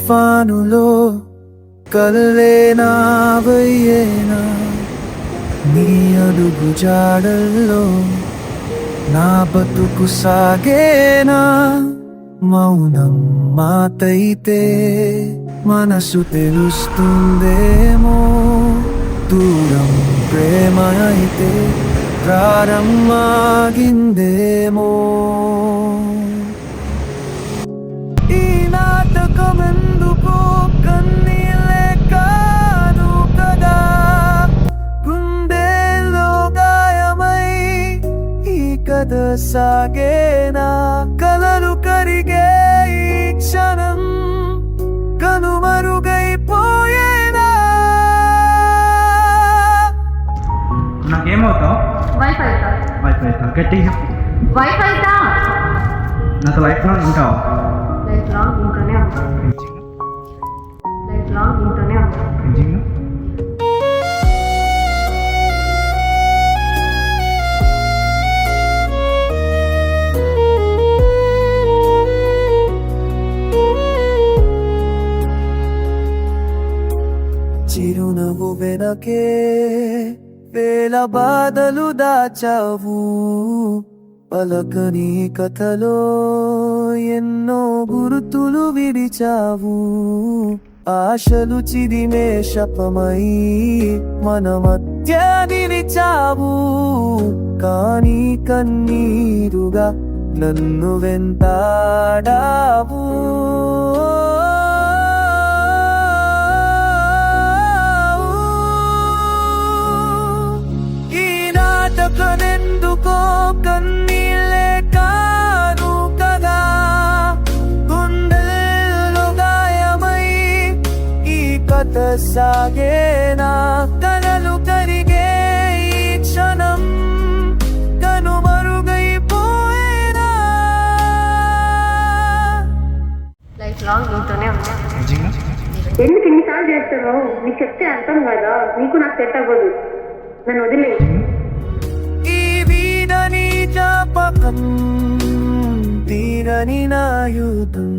తుఫానులో కలలే నావయ్యేనా, నీ అడుగు జాడల్లో నా బతుకు సాగేనా. మౌనం మాతైతే మనసు తెలుస్తుందేమో, దూరం ప్రేమ అయితే ప్రారంభమాగిందేమో. ఈ నాటకమెందుకో కన్నీళ్ళే కాదు కదా, గుండెల్లో గాయమై ఈ కథ సాగేనా. కలలు కరిగే ఈ క్షణం కనుమరుగైపోయేనా. నాకేమవుతావు? వైఫైతా వైఫైతా గట్టిగా వైఫైతా నాతో లైఫ్ లాంగ్ ఉంటావు. లైఫ్ లాంగ్ ఇంట్లోనే ఉంటాం. లైఫ్ లాంగ్ ఇంట్లోనే ఉంటాం. నిజంగా చిరునవ్వు వెనకే వేల బాధలు దాచావు, పలకని కథలో ఎన్నో గుర్తులు విడిచావు. ఆశలు చిదిమే శపమై మన మధ్య నిలిచావు, కానీ కన్నీరుగా నన్ను వెంటాడావు. నాటకమెందుకో కన్నీళ్ళే కాదు కదా, గుండెల్లో గాయమై ఈ కథ సాగేనా. కలలు కరిగే ఈ క్షణం కనుమరుగైపోయేనా. లైఫ్ లాంగ్ ఇంట్లోనే ఉంటాం. నిజంగా ఎందుకు ఇన్నిసార్లు చేస్తున్నావు? నీకు చెప్తే అర్థం కదా, నీకు నాకు సెట్ అవ్వదు, నన్ను వదిలే. ఈ వీడని జ్ఞాపకం తీరని నా యుద్ధం.